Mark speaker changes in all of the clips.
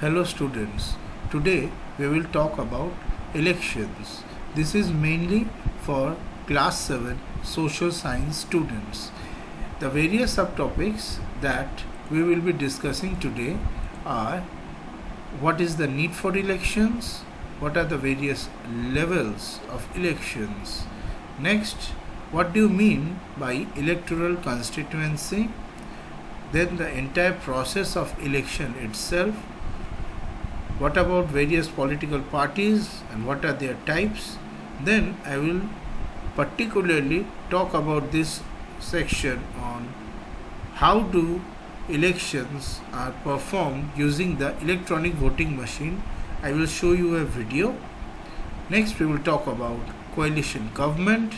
Speaker 1: Hello students, today we will talk about elections. This is mainly for class 7 social science students. The various subtopics that we will be discussing today are: what is the need for elections, what are the various levels of elections, next, what do you mean by electoral constituency, then the entire process of election itself, what about various political parties and what are their types. Then I will particularly talk about this section on how do elections are performed using the electronic voting machine. I will show you a video. Next we will talk about coalition government,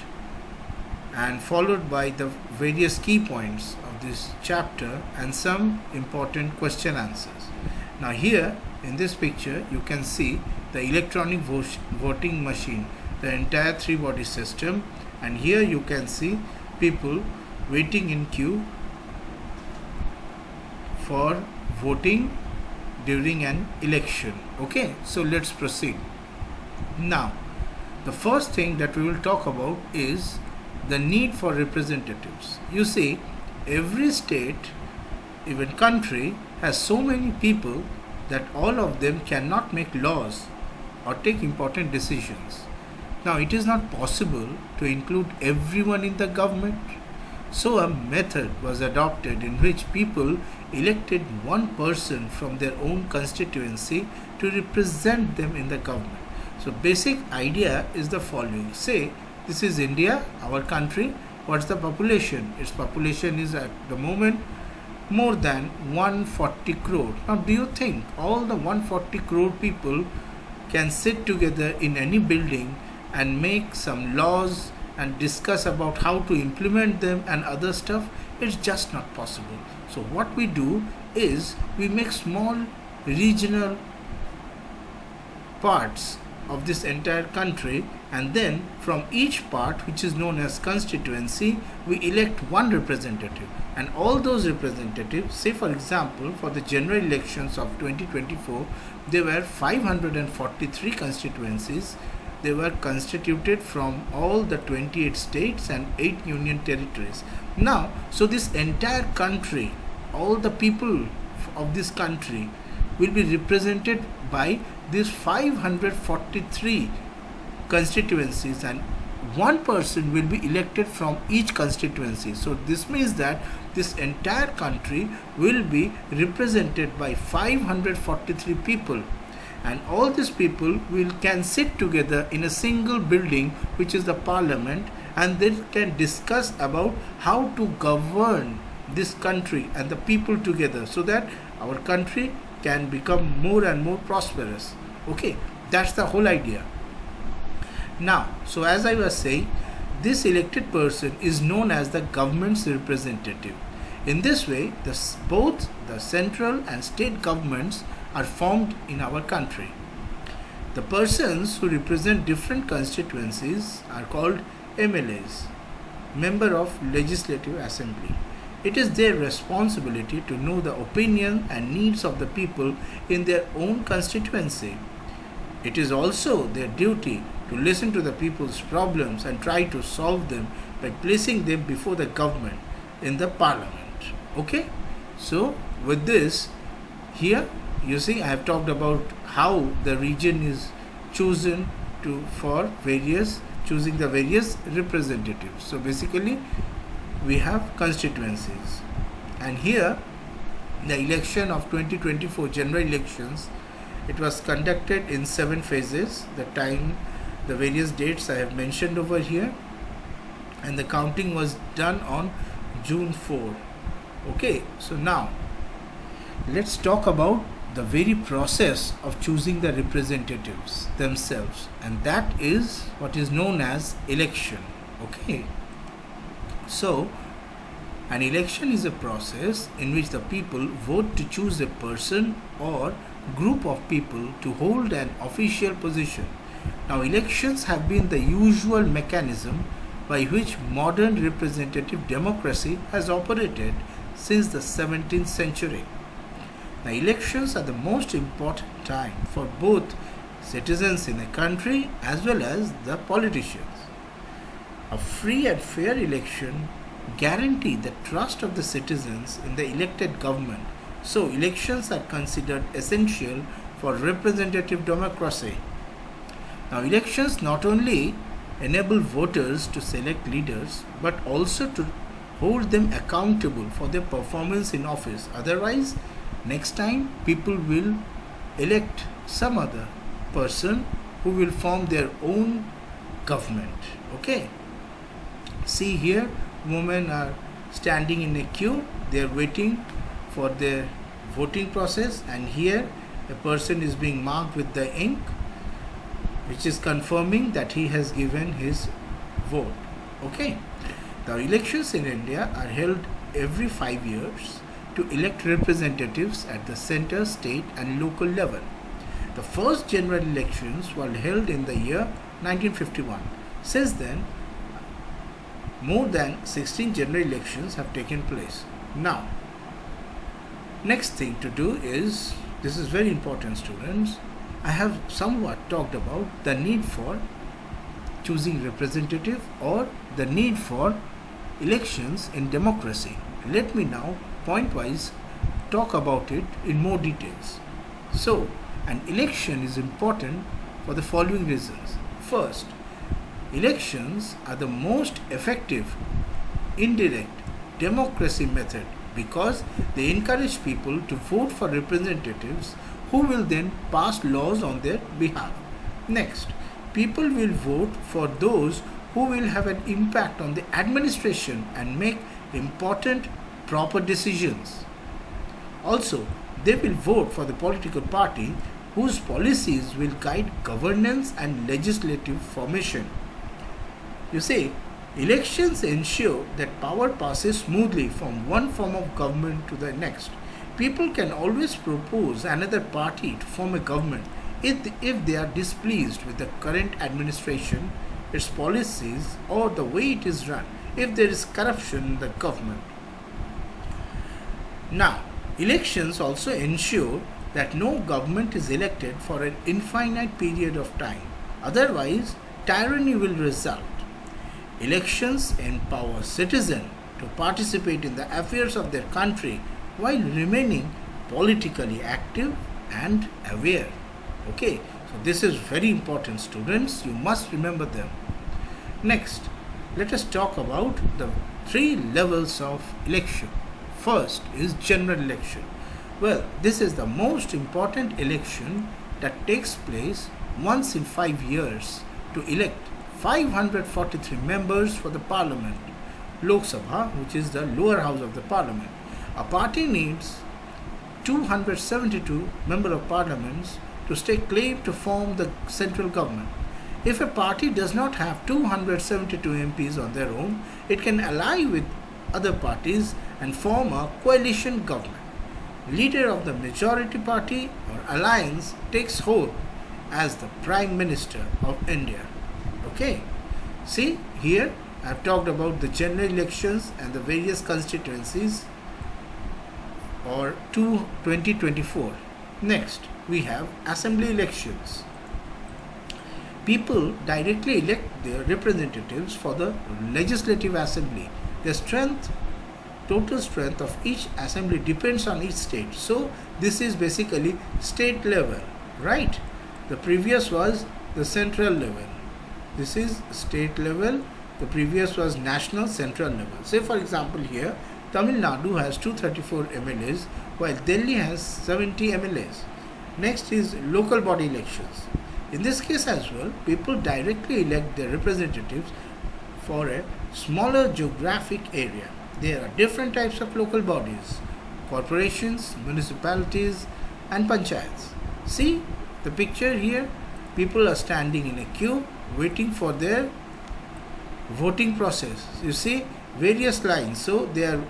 Speaker 1: and followed by the various key points of this chapter and some important question answers. Now here in this picture you can see the electronic voting machine, the entire 3-body system, and here you can see people waiting in queue for voting during an election. Okay, so let's proceed. Now the first thing that we will talk about is the need for representatives. You see, every state, even country, has so many people that all of them cannot make laws or take important decisions. Now it is not possible to include everyone in the government. So a method was adopted in which people elected one person from their own constituency to represent them in the government. So basic idea is the following. Say this is India, our country. What's the population? Its population is at the moment more than 140 crore. Now do you think all the 140 crore people can sit together in any building and make some laws and discuss about how to implement them and other stuff? It's just not possible. So what we do is we make small regional parts of this entire country, and then from each part, which is known as constituency, we elect one representative, and all those representatives, say for example for the general elections of 2024, there were 543 constituencies. They were constituted from all the 28 states and 8 union territories. Now, so this entire country, all the people of this country will be represented by these 543 constituencies, and one person will be elected from each constituency. So this means that this entire country will be represented by 543 people, and all these people can sit together in a single building, which is the parliament, and they can discuss about how to govern this country and the people together, so that our country can become more and more prosperous. Okay, that's the whole idea. Now, so as I was saying, this elected person is known as the government's representative. In this way, both the central and state governments are formed in our country. The persons who represent different constituencies are called MLAs, Member of Legislative Assembly. It is their responsibility to know the opinion and needs of the people in their own constituency. It is also their duty to listen to the people's problems and try to solve them by placing them before the government in the parliament. Okay? So with this, here you see I have talked about how the region is chosen for choosing the various representatives. So basically we have constituencies, and here the election of 2024 general elections, it was conducted in 7 phases. The time, the various dates I have mentioned over here, and the counting was done on June 4. Okay, so now let's talk about the very process of choosing the representatives themselves, and that is what is known as election. Okay, so an election is a process in which the people vote to choose a person or group of people to hold an official position. Now elections have been the usual mechanism by which modern representative democracy has operated since the 17th century. Now, elections are the most important time for both citizens in a country as well as the politicians. A free and fair election guarantee the trust of the citizens in the elected government. So, elections are considered essential for representative democracy. Now, elections not only enable voters to select leaders but also to hold them accountable for their performance in office. Otherwise, next time people will elect some other person who will form their own government. Okay. See here, women are standing in a queue. They are waiting for their voting process, and here a person is being marked with the ink, which is confirming that he has given his vote. Okay. The elections in India are held every 5 years to elect representatives at the center, state and local level. The first general elections were held in the year 1951. Since then, more than 16 general elections have taken place. Now, next thing to do is, this is very important, students. I have somewhat talked about the need for choosing representative or the need for elections in democracy. Let me now point-wise talk about it in more details. So, an election is important for the following reasons. First, elections are the most effective indirect democracy method because they encourage people to vote for representatives who will then pass laws on their behalf. Next, people will vote for those who will have an impact on the administration and make important proper decisions. Also, they will vote for the political party whose policies will guide governance and legislative formation. You see, elections ensure that power passes smoothly from one form of government to the next. People can always propose another party to form a government if they are displeased with the current administration, its policies, or the way it is run, if there is corruption in the government. Now, elections also ensure that no government is elected for an infinite period of time. Otherwise, tyranny will result. Elections empower citizens to participate in the affairs of their country while remaining politically active and aware. Okay, so this is very important, students. You must remember them. Next, let us talk about the 3 levels of election. First is general election. Well, this is the most important election that takes place once in 5 years to elect 543 members for the parliament, Lok Sabha, which is the lower house of the parliament. A party needs 272 member of parliaments to stake claim to form the central government. If a party does not have 272 MPs on their own, it can ally with other parties and form a coalition government. Leader of the majority party or alliance takes hold as the Prime Minister of India. Okay, see here I have talked about the general elections and the various constituencies or 2024. Next, we have assembly elections. People directly elect their representatives for the legislative assembly. The total strength of each assembly depends on each state. So this is basically state level, right? The previous was the central level. This is state level. The previous was national central level. Say for example here, Tamil Nadu has 234 MLAs while Delhi has 70 MLAs. Next is local body elections. In this case as well, people directly elect their representatives for a smaller geographic area. There are different types of local bodies: corporations, municipalities and panchayats. See the picture here, people are standing in a queue waiting for their voting process. You see various lines, so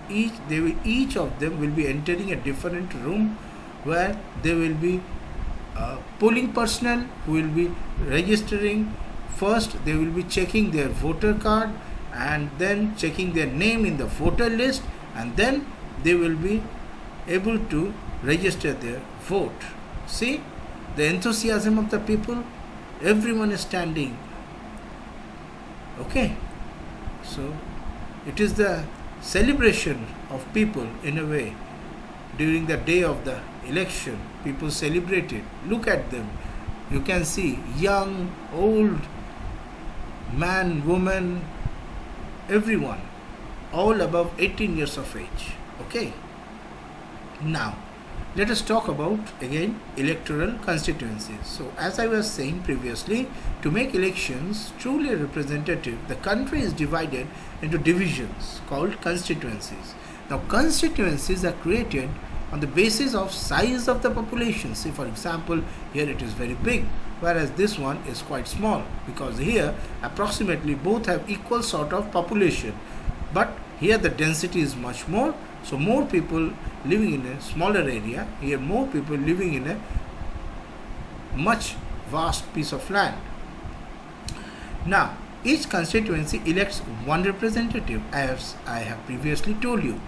Speaker 1: each of them will be entering a different room where there will be polling personnel who will be registering. First they will be checking their voter card and then checking their name in the voter list, and then they will be able to register their vote. See the enthusiasm of the people, everyone is standing. Okay, so it is the celebration of people in a way. During the day of the election, people celebrate it. Look at them. You can see young, old, man, woman, everyone, all above 18 years of age. Okay. Now, let us talk about again electoral constituencies. So, as I was saying previously, to make elections truly representative, the country is divided into divisions called constituencies. Now, constituencies are created on the basis of size of the population. See, for example, here it is very big, whereas this one is quite small, because here approximately both have equal sort of population, but here the density is much more. So more people living in a smaller area, here more people living in a much vast piece of land. Now, each constituency elects one representative, as I have previously told you.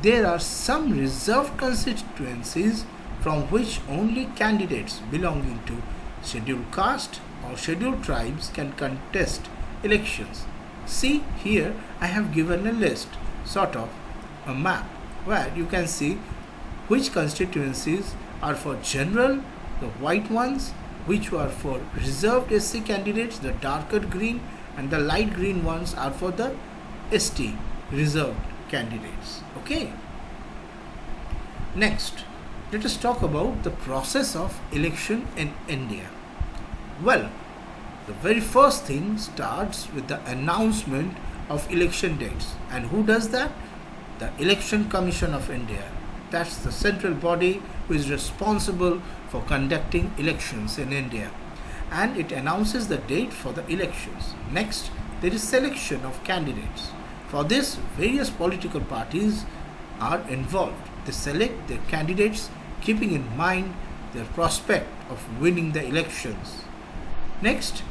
Speaker 1: There are some reserved constituencies from which only candidates belonging to scheduled caste or scheduled tribes can contest elections. See, here I have given a list, sort of a map, where you can see which constituencies are for general, the white ones, which are for reserved SC candidates, the darker green, and the light green ones are for the ST reserved candidates. Okay. Next, let us talk about the process of election in India. Well, the very first thing starts with the announcement of election dates. And who does that? The Election Commission of India. That's the central body who is responsible for conducting elections in India. And it announces the date for the elections. Next, there is selection of candidates. For this, various political parties are involved. They select their candidates keeping in mind their prospect of winning the elections. Next,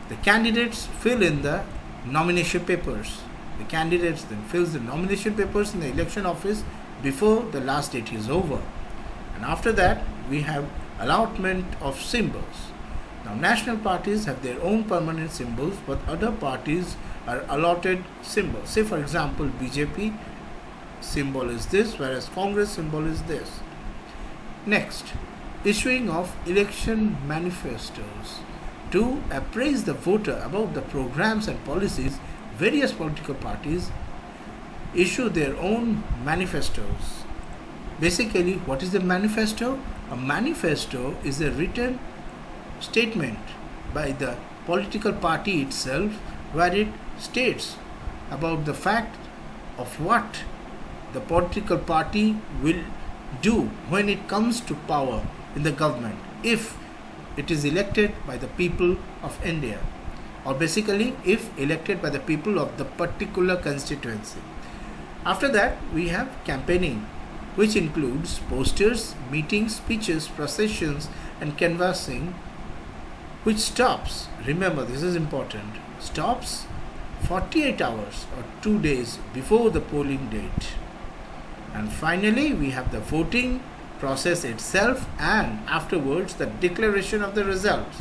Speaker 1: the candidates fill in the nomination papers. The candidates then fills the nomination papers in the election office before the last date is over. And after that, we have allotment of symbols. Now, national parties have their own permanent symbols, but other parties are allotted symbols. Say, for example, BJP symbol is this, whereas Congress symbol is this. Next, issuing of election manifestos. To appraise the voter about the programs and policies, various political parties issue their own manifestos. Basically, what is a manifesto? A manifesto is a written statement by the political party itself, where it states about the fact of what the political party will do when it comes to power in the government, if it is elected by the people of India, or basically if elected by the people of the particular constituency. After that, we have campaigning, which includes posters, meetings, speeches, processions, and canvassing, which stops, remember this is important, stops 48 hours or 2 days before the polling date. And finally, we have the voting process itself, and afterwards the declaration of the results.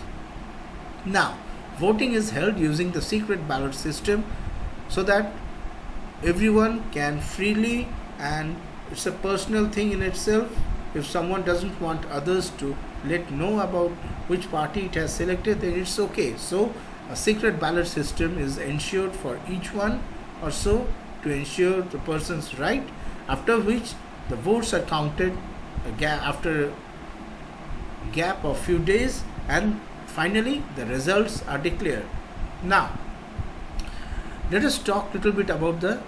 Speaker 1: Now, voting is held using the secret ballot system, so that everyone can freely, and it's a personal thing in itself. If someone doesn't want others to know about which party it has selected, then it's okay. So a secret ballot system is ensured for each one or so, to ensure the person's right, after which the votes are counted after a gap of few days, and finally the results are declared. Now, let us talk a little bit about the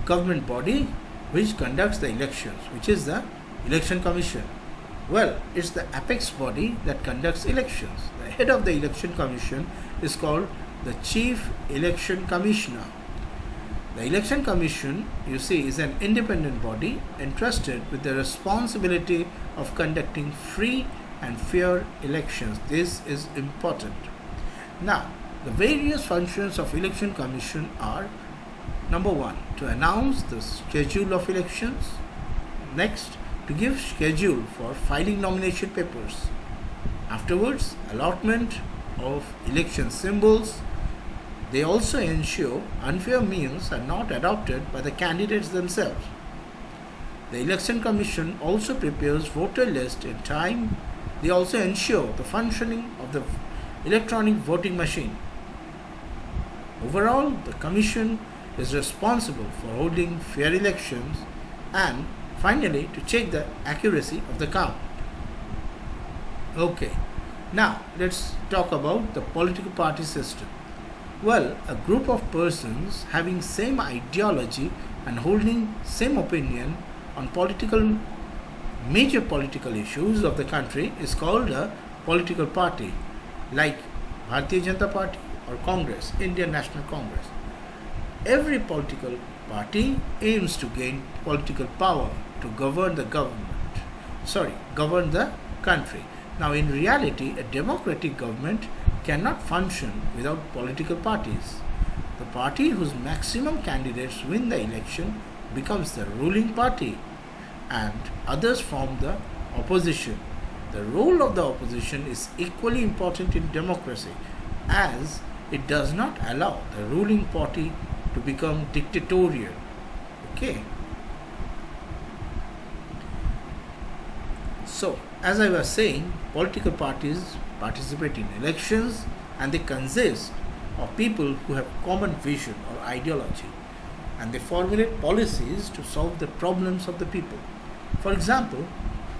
Speaker 1: government body which conducts the elections, which is the Election Commission. Well, it's the apex body that conducts elections. The head of the Election Commission is called the Chief Election Commissioner. The Election Commission, you see, is an independent body entrusted with the responsibility of conducting free and fair elections. This is important. Now, the various functions of Election Commission are: number one, to announce the schedule of elections. Next, to give schedule for filing nomination papers. Afterwards, allotment of election symbols. They also ensure unfair means are not adopted by the candidates themselves. The Election Commission also prepares voter list in time. They also ensure the functioning of the electronic voting machine. Overall, the Commission is responsible for holding fair elections and finally to check the accuracy of the count. Okay, now let's talk about the political party system. Well, a group of persons having same ideology and holding same opinion on major political issues of the country is called a political party, like Bharatiya Janata Party or Congress, Indian National Congress. Every political party aims to gain political power to govern the country. Now, in reality, a democratic government cannot function without political parties. The party whose maximum candidates win the election becomes the ruling party and others form the opposition. The role of the opposition is equally important in democracy as it does not allow the ruling party to become dictatorial. Okay. So, as I was saying, political parties participate in elections and they consist of people who have common vision or ideology and they formulate policies to solve the problems of the people. For example,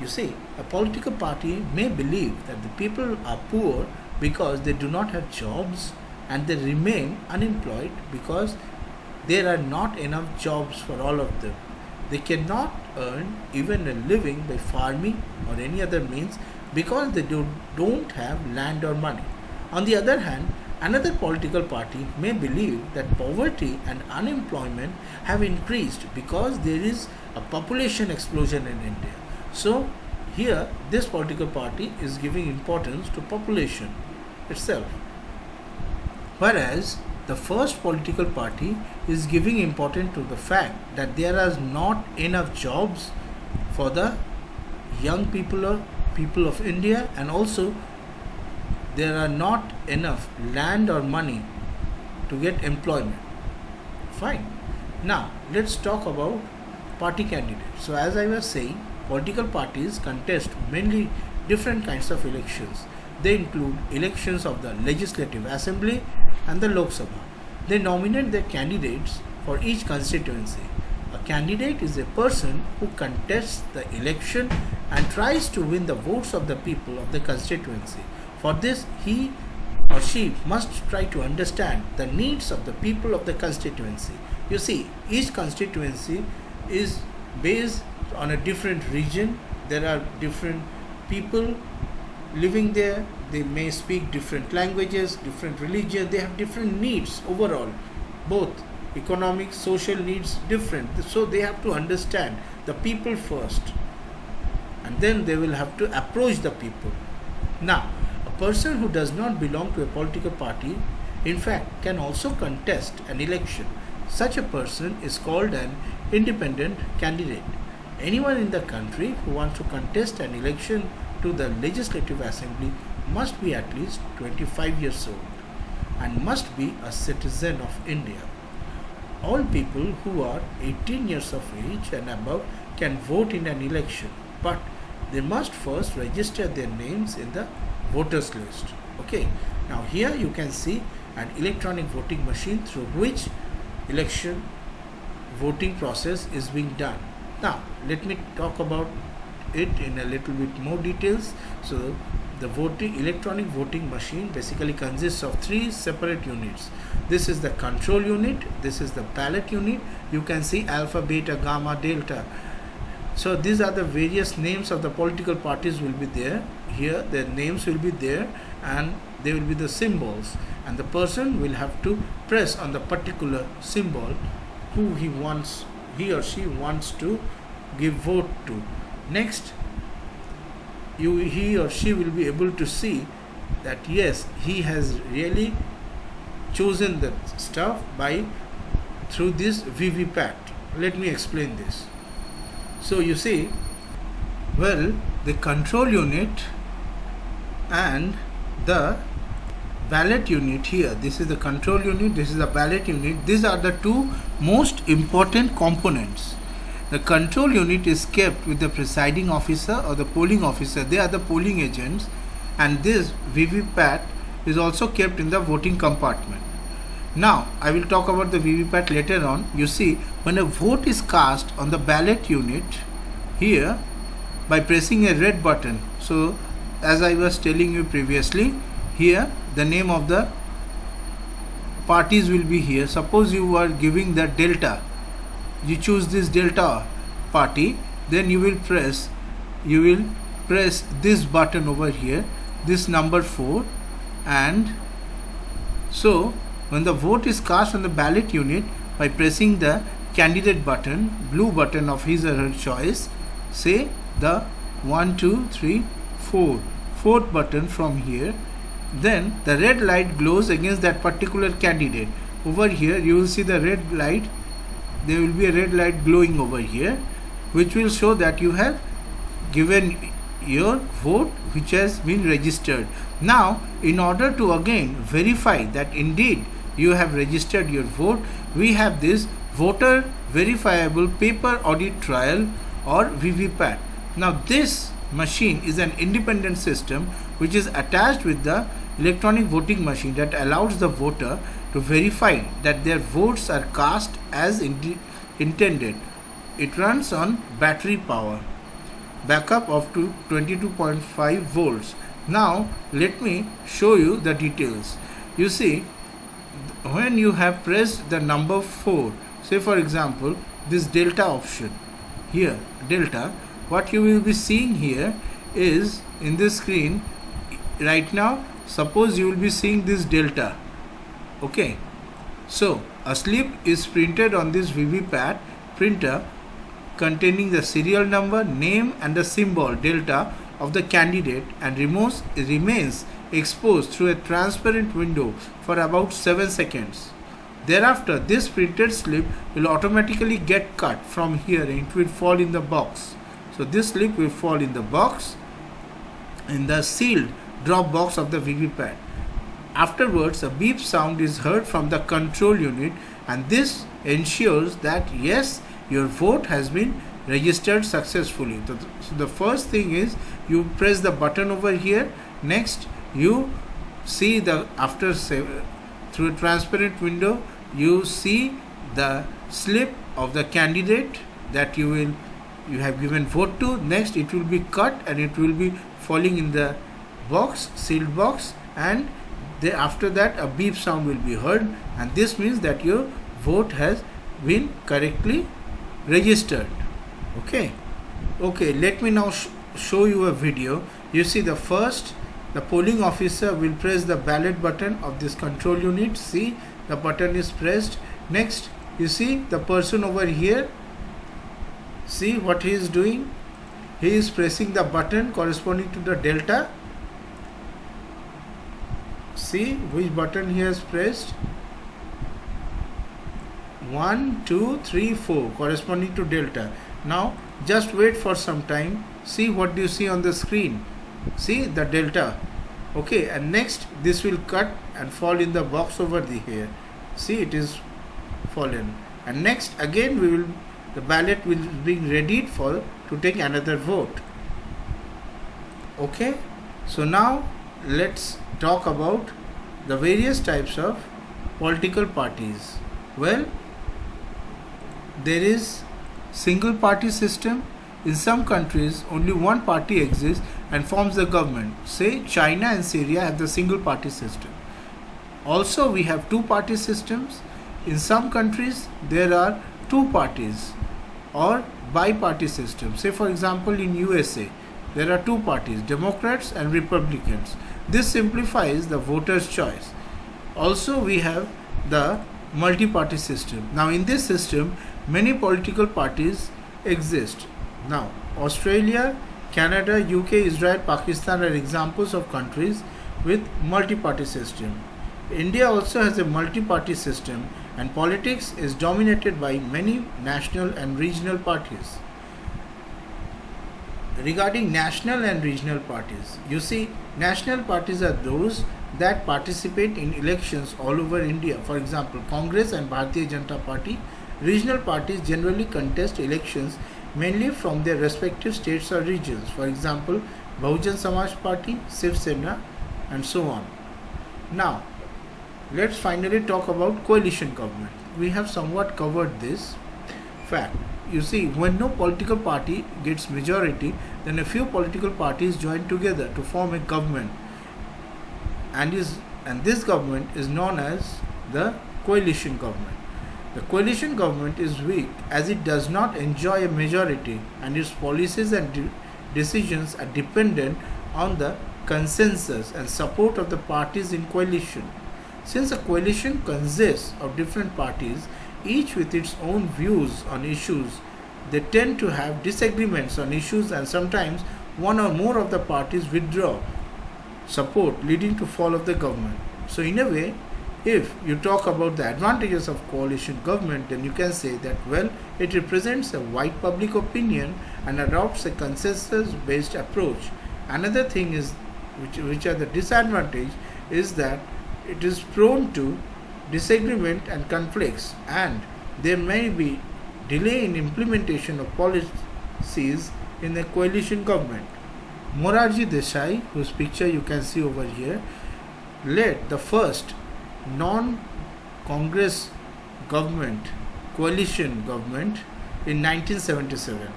Speaker 1: you see, a political party may believe that the people are poor because they do not have jobs and they remain unemployed because there are not enough jobs for all of them. They cannot earn even a living by farming or any other means because they don't have land or money. On the other hand, another political party may believe that poverty and unemployment have increased because there is a population explosion in India. So, here this political party is giving importance to population itself. Whereas the first political party is giving importance to the fact that there are not enough jobs for the young people of India and also there are not enough land or money to get employment. Fine. Now let's talk about party candidates. So as I was saying, political parties contest mainly different kinds of elections. They include elections of the Legislative Assembly and the Lok Sabha. They nominate their candidates for each constituency. A candidate is a person who contests the election and tries to win the votes of the people of the constituency. For this, he or she must try to understand the needs of the people of the constituency. You see, each constituency is based on a different region. There are different people living there. They may speak different languages, different religion. They have different needs overall, both economic, social needs different. So they have to understand the people first and then they will have to approach the people. Now, a person who does not belong to a political party in fact can also contest an election. Such a person is called an independent candidate. Anyone in the country who wants to contest an election to the Legislative Assembly must be at least 25 years old and must be a citizen of India. All people who are 18 years of age and above can vote in an election, but they must first register their names in the voters list. Okay, now here you can see an electronic voting machine through which election voting process is being done. Now let me talk about it in a little bit more details. So the electronic voting machine basically consists of three separate units. This is the control unit, this is the ballot unit. You can see alpha, beta, gamma, delta. So these are the various names of the political parties will be there. Here their names will be there and they will be the symbols, and the person will have to press on the particular symbol who he or she wants to give vote to. Next, he or she will be able to see that yes, he has really chosen the stuff through this VVPAT. Let me explain this. So you see, Well, the control unit and the ballot unit here, this is the control unit, this is the ballot unit, these are the two most important components. The control unit is kept with the presiding officer or the polling officer, they are the polling agents, and this VVPAT is also kept in the voting compartment. Now I will talk about the VVPAT later on. You see, when a vote is cast on the ballot unit here by pressing a red button, so as I was telling you previously, here the name of the parties will be here. Suppose you are giving the delta, you choose this delta party, then you will press this button over here, this number 4, and so when the vote is cast on the ballot unit by pressing the candidate button, blue button of his or her choice, say the 1 2 3 4 fourth button from here, then the red light glows against that particular candidate. Over here you will see the red light, there will be a red light glowing over here, which will show that you have given your vote, which has been registered. Now in order to again verify that indeed you have registered your vote, we have this voter verifiable paper audit trail or VVPAT. Now this machine is an independent system which is attached with the electronic voting machine that allows the voter to verify that their votes are cast as intended. It runs on battery power, backup of to 22.5 volts. Now let me show you the details. You see, when you have pressed the number 4, say for example this delta option here, delta, what you will be seeing here is in this screen right now, suppose you will be seeing this delta. Okay, so a slip is printed on this VVPAT printer containing the serial number, name and the symbol delta of the candidate, and remains exposed through a transparent window for about 7 seconds. Thereafter this printed slip will automatically get cut from here and it will fall in the box. So this slip will fall in the box, in the sealed drop box of the VVPAT. Afterwards a beep sound is heard from the control unit, and this ensures that yes, your vote has been registered successfully. So the first thing is you press the button over here. Next you see the through a transparent window you see the slip of the candidate that you have given vote to. Next it will be cut and it will be falling in the box, sealed box, and after that a beep sound will be heard, and this means that your vote has been correctly registered. Okay, let me now show you a video. You see, the polling officer will press the ballot button of this control unit. See, the button is pressed. Next you see the person over here, see what he is doing, he is pressing the button corresponding to the delta. See which button he has pressed, 1 2 3 4 corresponding to delta. Now just wait for some time. See what do you see on the screen, see the delta. Okay, and next this will cut and fall in the box over here. See, it is fallen, and next again the ballot will be readied to take another vote. Okay, so now let's talk about the various types of political parties. Well, there is single party system. In some countries only one party exists and forms the government. Say China and Syria have the single party system. Also we have two party systems. In some countries there are two parties or bi-party system. Say for example in USA there are two parties, Democrats and Republicans. This simplifies the voter's choice. Also we have the multi-party system. Now in this system many political parties exist. Now Australia, Canada, UK, Israel, Pakistan are examples of countries with multi-party system. India also has a multi-party system, and politics is dominated by many national and regional parties. regarding national and regional parties, you see, national parties are those that participate in elections all over India. For example, Congress and Bharatiya Janata Party. Regional parties generally contest elections mainly from their respective states or regions. For example, Bahujan Samaj Party, Shiv Sena, and so on. Now, let's finally talk about coalition government. We have somewhat covered this fact. You see, when no political party gets majority, then a few political parties join together to form a government, and this government is known as the coalition government. The coalition government is weak as it does not enjoy a majority, and its policies and decisions are dependent on the consensus and support of the parties in coalition. Since a coalition consists of different parties, each with its own views on issues, they tend to have disagreements on issues, and sometimes one or more of the parties withdraw support, leading to fall of the government. So in a way, if you talk about the advantages of coalition government, then you can say that, well, it represents a wide public opinion and adopts a consensus based approach. Another thing is which are the disadvantage is that it is prone to disagreement and conflicts, and there may be delay in implementation of policies in the coalition government. Morarji Desai, whose picture you can see over here, led the first non-Congress government, coalition government in 1977,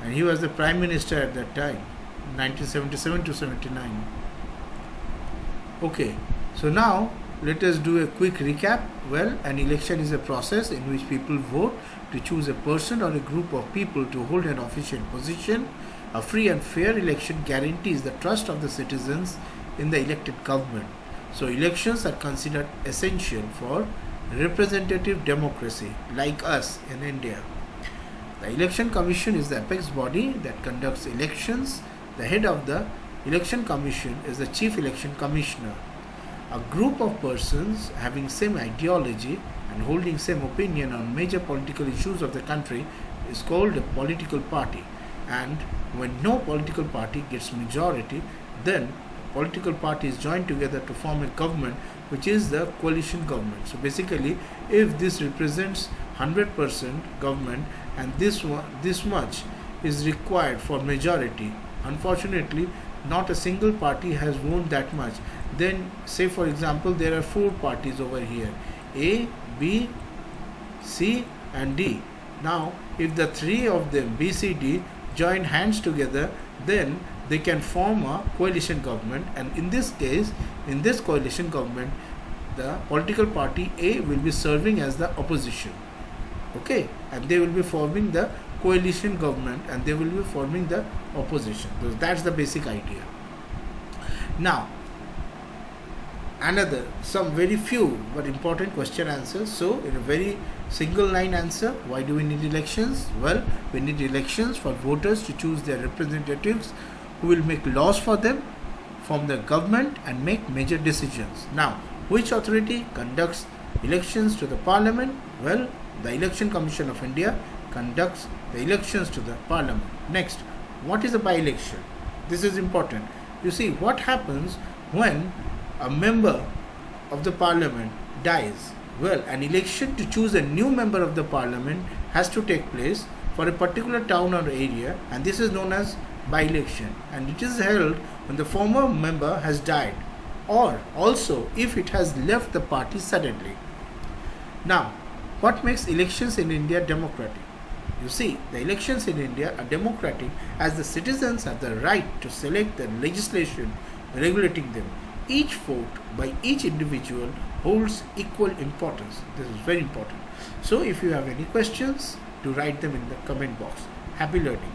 Speaker 1: and he was the Prime Minister at that time, 1977 to 79. Okay, so now let us do a quick recap. Well, an election is a process in which people vote to choose a person or a group of people to hold an official position. A free and fair election guarantees the trust of the citizens in the elected government. So elections are considered essential for representative democracy, like us in India. The Election Commission is the apex body that conducts elections. The head of the Election Commission is the Chief Election Commissioner. A group of persons having same ideology and holding same opinion on major political issues of the country is called a political party. And when no political party gets majority, then political parties join together to form a government, which is the coalition government. So basically, if this represents 100% government and this much is required for majority, unfortunately not a single party has won that much. Then say for example there are 4 parties over here, A, B, C and D. Now if the 3 of them, B, C, D, join hands together, then they can form a coalition government, and in this case, in this coalition government, the political party A will be serving as the opposition. Okay, and they will be forming the coalition government and they will be forming the opposition. So that's the basic idea. Now, some very few but important question answers. So in a very single line answer, why do we need elections? Well, we need elections for voters to choose their representatives who will make laws for them, form the government and make major decisions. Now, which authority conducts elections to the parliament? Well, the Election Commission of India conducts the elections to the parliament. Next, what is a by-election? This is important. You see, what happens when a member of the parliament dies? Well, an election to choose a new member of the parliament has to take place for a particular town or area, and this is known as by-election, and it is held when the former member has died, or also if it has left the party suddenly. Now, what makes elections in India democratic? You see, the elections in India are democratic as the citizens have the right to select the legislation regulating them. Each vote by each individual holds equal importance. This is very important. So if you have any questions, do write them in the comment box. Happy learning.